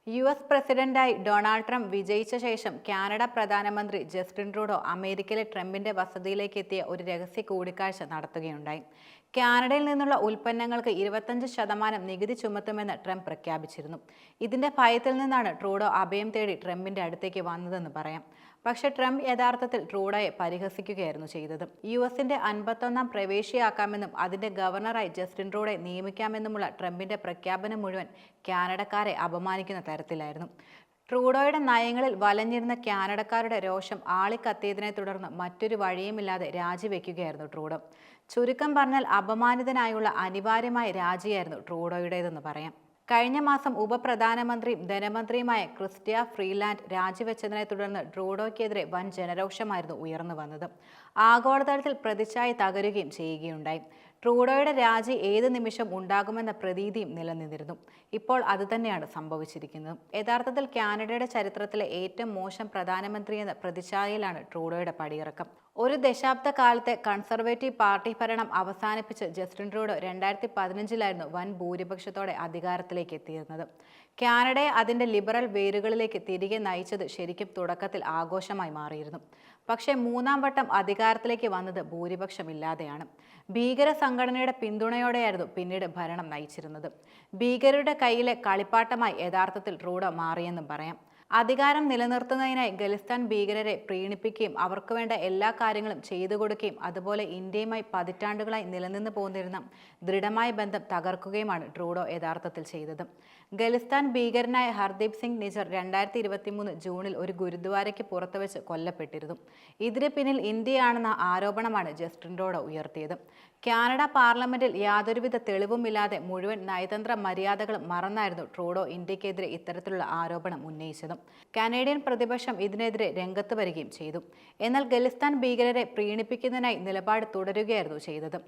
US. പ്രസിഡന്റായി Donald Trump വിജയിച്ച ശേഷം കാനഡ പ്രധാനമന്ത്രി ജസ്റ്റിൻ ട്രൂഡോ അമേരിക്കയിലെ ട്രംപിന്റെ വസതിയിലേക്ക് എത്തിയ ഒരു രഹസ്യ കൂടിക്കാഴ്ച നടത്തുകയുണ്ടായി. കാനഡയിൽ നിന്നുള്ള ഉൽപ്പന്നങ്ങൾക്ക് 25% നികുതി ചുമത്തുമെന്ന് ട്രംപ് പ്രഖ്യാപിച്ചിരുന്നു. ഇതിന്റെ ഭയത്തിൽ നിന്നാണ് ട്രൂഡോ അഭയം തേടി ട്രംപിന്റെ അടുത്തേക്ക് വന്നതെന്ന് പറയാം. പക്ഷേ ട്രംപ് യഥാർത്ഥത്തിൽ ട്രൂഡോയെ പരിഹസിക്കുകയായിരുന്നു ചെയ്തത്. യു.എസിന്റെ 51ാം പ്രവേശിയാക്കാമെന്നും അതിന്റെ ഗവർണറായി ജസ്റ്റിൻ ട്രൂഡോയെ നിയമിക്കാമെന്നുമുള്ള ട്രംപിന്റെ പ്രഖ്യാപനം മുഴുവൻ കാനഡക്കാരെ അപമാനിക്കുന്ന തരത്തിലായിരുന്നു. ട്രൂഡോയുടെ നയങ്ങളിൽ വലഞ്ഞിരുന്ന കാനഡക്കാരുടെ രോഷം ആളിക്കത്തിയതിനെ തുടർന്ന് മറ്റൊരു വഴിയുമില്ലാതെ രാജിവെക്കുകയായിരുന്നു ട്രൂഡോ. ചുരുക്കം പറഞ്ഞാൽ അപമാനിതനായുള്ള അനിവാര്യമായ രാജിയായിരുന്നു ട്രൂഡോയുടേതെന്ന് പറയാം. കഴിഞ്ഞ മാസം ഉപപ്രധാനമന്ത്രിയും ധനമന്ത്രിയുമായ ക്രിസ്റ്റ്യ ഫ്രീലാൻഡ് രാജിവെച്ചതിനെ തുടർന്ന് ട്രൂഡോയ്ക്കെതിരെ വൻ ജനരോഷമായിരുന്നു ഉയർന്നു വന്നത്. ആഗോളതലത്തിൽ പ്രതിച്ഛായ തകരുകയും ചെയ്യുകയുണ്ടായി. ട്രൂഡോയുടെ രാജി ഏത് നിമിഷം ഉണ്ടാകുമെന്ന പ്രതീതിയും നിലനിന്നിരുന്നു. ഇപ്പോൾ അതുതന്നെയാണ് സംഭവിച്ചിരിക്കുന്നത്. യഥാർത്ഥത്തിൽ കാനഡയുടെ ചരിത്രത്തിലെ ഏറ്റവും മോശം പ്രധാനമന്ത്രി എന്ന പ്രതിച്ഛായയിലാണ് ട്രൂഡോയുടെ പടിയിറക്കം. ഒരു ദശാബ്ദ കാലത്തെ കൺസർവേറ്റീവ് പാർട്ടി ഭരണം അവസാനിപ്പിച്ച് ജസ്റ്റിൻ ട്രൂഡോ 2015 വൻ ഭൂരിപക്ഷത്തോടെ അധികാരത്തിലേക്ക് എത്തിയിരുന്നത്. കാനഡയെ അതിന്റെ ലിബറൽ വേരുകളിലേക്ക് തിരികെ നയിച്ചത് ശരിക്കും തുടക്കത്തിൽ ആഘോഷമായി മാറിയിരുന്നു. പക്ഷേ മൂന്നാം വട്ടം അധികാരത്തിലേക്ക് വന്നത് ഭൂരിപക്ഷമില്ലാതെയാണ്. ഭീകര സംഘടനയുടെ പിന്തുണയോടെയായിരുന്നു പിന്നീട് ഭരണം നയിച്ചിരുന്നത്. ഭീകരരുടെ കയ്യിലെ കളിപ്പാട്ടമായി യഥാർത്ഥത്തിൽ ട്രൂഡോ മാറിയെന്നും പറയാം. അധികാരം നിലനിർത്തുന്നതിനായി ഖലിസ്ഥാൻ ഭീകരരെ പ്രീണിപ്പിക്കുകയും അവർക്ക് വേണ്ട എല്ലാ കാര്യങ്ങളും ചെയ്തു കൊടുക്കുകയും അതുപോലെ ഇന്ത്യയുമായി പതിറ്റാണ്ടുകളായി നിലനിന്ന് പോന്നിരുന്ന ദൃഢമായ ബന്ധം തകർക്കുകയുമാണ് ട്രൂഡോ യഥാർത്ഥത്തിൽ ചെയ്തത്. ഖലിസ്ഥാൻ ഭീകരനായ ഹർദീപ് സിംഗ് നിജർ 2023 ജൂണിൽ ഒരു ഗുരുദ്വാരയ്ക്ക് പുറത്തുവെച്ച് കൊല്ലപ്പെട്ടിരുന്നു. ഇതിന് പിന്നിൽ ഇന്ത്യയാണെന്ന ആരോപണമാണ് ജസ്റ്റിൻ ട്രൂഡോ ഉയർത്തിയത്. കാനഡ പാർലമെന്റിൽ യാതൊരുവിധ തെളിവുമില്ലാതെ മുഴുവൻ നയതന്ത്ര മര്യാദകളും മറന്നായിരുന്നു ട്രൂഡോ ഇന്ത്യക്കെതിരെ ഇത്തരത്തിലുള്ള ആരോപണം ഉന്നയിച്ചതും. കനേഡിയൻ പ്രതിപക്ഷം ഇതിനെതിരെ രംഗത്ത് വരികയും ചെയ്തു. എന്നാൽ ഖലിസ്ഥാൻ ഭീകരരെ പ്രീണിപ്പിക്കുന്നതിനായി നിലപാട് തുടരുകയായിരുന്നു ചെയ്തത്.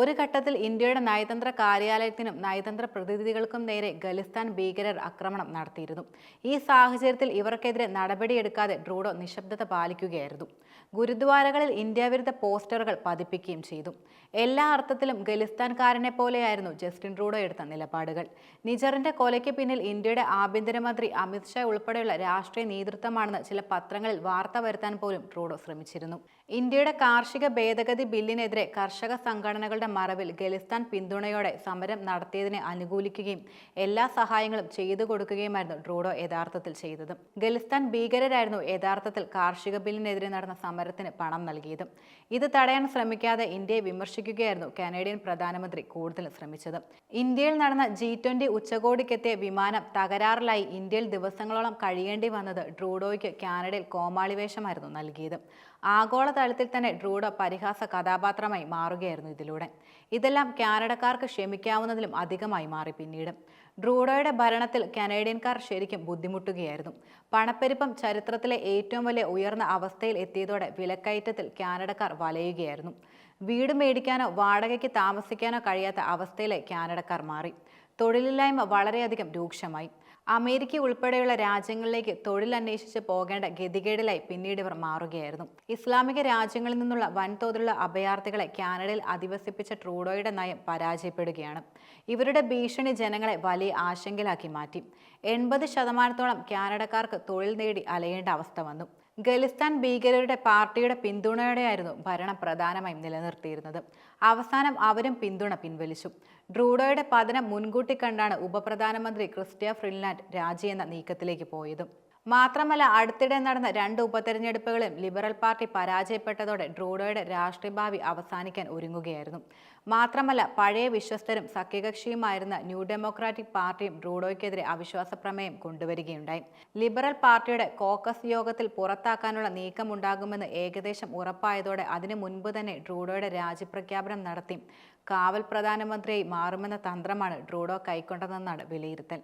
ഒരു ഘട്ടത്തിൽ ഇന്ത്യയുടെ നയതന്ത്ര കാര്യാലയത്തിനും നയതന്ത്ര പ്രതിനിധികൾക്കും നേരെ ഖലിസ്ഥാൻ ഭീകരർ ആക്രമണം നടത്തിയിരുന്നു. ഈ സാഹചര്യത്തിൽ ഇവർക്കെതിരെ നടപടിയെടുക്കാതെ ട്രൂഡോ നിശബ്ദത പാലിക്കുകയായിരുന്നു. ഗുരുദ്വാരകളിൽ ഇന്ത്യാവിരുദ്ധ പോസ്റ്ററുകൾ പതിപ്പിക്കുകയും ചെയ്തു. എല്ലാ അർത്ഥത്തിലും ഖലിസ്ഥാൻകാരനെ പോലെയായിരുന്നു ജസ്റ്റിൻ ട്രൂഡോ എടുത്ത നിലപാടുകൾ. നിജറിന്റെ കൊലയ്ക്ക് പിന്നിൽ ഇന്ത്യയുടെ ആഭ്യന്തരമന്ത്രി അമിത് ഷാ ഉൾപ്പെടെയുള്ള രാഷ്ട്രീയ നേതൃത്വമാണെന്ന് ചില പത്രങ്ങളിൽ വാർത്ത വരുത്താൻ പോലും ട്രൂഡോ ശ്രമിച്ചിരുന്നു. ഇന്ത്യയുടെ കാർഷിക ഭേദഗതി ബില്ലിനെതിരെ കർഷക സംഘടനകളുടെ മറവിൽ ഖലിസ്ഥാൻ പിന്തുണയോടെ സമരം നടത്തിയതിനെ അനുകൂലിക്കുകയും എല്ലാ സഹായങ്ങളും ചെയ്തു കൊടുക്കുകയുമായിരുന്നു ട്രൂഡോ യഥാർത്ഥത്തിൽ ചെയ്തത്. ഖലിസ്ഥാൻ ഭീകരരായിരുന്നു യഥാർത്ഥത്തിൽ കാർഷിക ബില്ലിനെതിരെ നടന്ന സമരത്തിന് പണം നൽകിയത്. ഇത് തടയാൻ ശ്രമിക്കാതെ ഇന്ത്യയെ വിമർശിക്കുകയായിരുന്നു കനേഡിയൻ പ്രധാനമന്ത്രി കൂടുതലും ശ്രമിച്ചത്. ഇന്ത്യയിൽ നടന്ന G20 ഉച്ചകോടിക്കെത്തിയ വിമാനം തകരാറിലായി ഇന്ത്യയിൽ ദിവസങ്ങളോളം കഴിയേണ്ടി വന്നത് ട്രൂഡോയ്ക്ക് കാനഡയിൽ കോമാളിവേഷമായിരുന്നു നൽകിയത്. ആഗോളതലത്തിൽ തന്നെ ട്രൂഡോ പരിഹാസ കഥാപാത്രമായി മാറുകയായിരുന്നു ഇതിലൂടെ. ഇതെല്ലാം കാനഡക്കാർക്ക് ക്ഷമിക്കാവുന്നതിലും അധികമായി മാറി പിന്നീട്. ട്രൂഡോയുടെ ഭരണത്തിൽ കനേഡിയൻകാർ ശരിക്കും ബുദ്ധിമുട്ടുകയായിരുന്നു. പണപ്പെരുപ്പം ചരിത്രത്തിലെ ഏറ്റവും വലിയ ഉയർന്ന അവസ്ഥയിൽ എത്തിയതോടെ വിലക്കയറ്റത്തിൽ കാനഡക്കാർ വലയുകയായിരുന്നു. വീട് മേടിക്കാനോ വാടകയ്ക്ക് താമസിക്കാനോ കഴിയാത്ത അവസ്ഥയിലെ കാനഡക്കാർ മാറി. തൊഴിലില്ലായ്മ വളരെയധികം രൂക്ഷമായി. അമേരിക്ക ഉൾപ്പെടെയുള്ള രാജ്യങ്ങളിലേക്ക് തൊഴിൽ അന്വേഷിച്ച് പോകേണ്ട ഗതികേടിലായി പിന്നീട് ഇവർ മാറുകയായിരുന്നു. ഇസ്ലാമിക രാജ്യങ്ങളിൽ നിന്നുള്ള വൻതോതിലുള്ള അഭയാർത്ഥികളെ കാനഡയിൽ അധിവസിപ്പിച്ച ട്രൂഡോയുടെ നയം പരാജയപ്പെടുകയാണ്. ഇവരുടെ ഭീഷണി ജനങ്ങളെ വലിയ ആശങ്കയിലാക്കി മാറ്റി. 80% കാനഡക്കാർക്ക് തൊഴിൽ നേടി അലയേണ്ട അവസ്ഥ വന്നു. ഖലിസ്ഥാൻ ഭീകരരുടെ പാർട്ടിയുടെ പിന്തുണയോടെയായിരുന്നു ഭരണം പ്രധാനമായും നിലനിർത്തിയിരുന്നത്. അവസാനം അവരും പിന്തുണ പിൻവലിച്ചു. ട്രൂഡോയുടെ പതനം മുൻകൂട്ടി കണ്ടാണ് ഉപപ്രധാനമന്ത്രി ക്രിസ്റ്റ്യ ഫ്രീലാൻഡ് രാജിയെന്ന നീക്കത്തിലേക്ക് പോയത്. മാത്രമല്ല അടുത്തിടെ നടന്ന 2 ഉപതെരഞ്ഞെടുപ്പുകളും ലിബറൽ പാർട്ടി പരാജയപ്പെട്ടതോടെ ട്രൂഡോയുടെ രാഷ്ട്രീയ ഭാവി അവസാനിക്കാൻ ഒരുങ്ങുകയായിരുന്നു. മാത്രമല്ല പഴയ വിശ്വസ്തരും സഖ്യകക്ഷിയുമായിരുന്ന ന്യൂ ഡെമോക്രാറ്റിക് പാർട്ടിയും ട്രൂഡോയ്ക്കെതിരെ അവിശ്വാസ പ്രമേയം കൊണ്ടുവരികയുണ്ടായി. ലിബറൽ പാർട്ടിയുടെ കോക്കസ് യോഗത്തിൽ പുറത്താക്കാനുള്ള നീക്കമുണ്ടാകുമെന്ന് ഏകദേശം ഉറപ്പായതോടെ അതിനു മുൻപ് തന്നെ ട്രൂഡോയുടെ രാജിപ്രഖ്യാപനം നടത്തി കാവൽ പ്രധാനമന്ത്രിയായി മാറുമെന്ന തന്ത്രമാണ് ട്രൂഡോ കൈക്കൊണ്ടതെന്നാണ് വിലയിരുത്തൽ.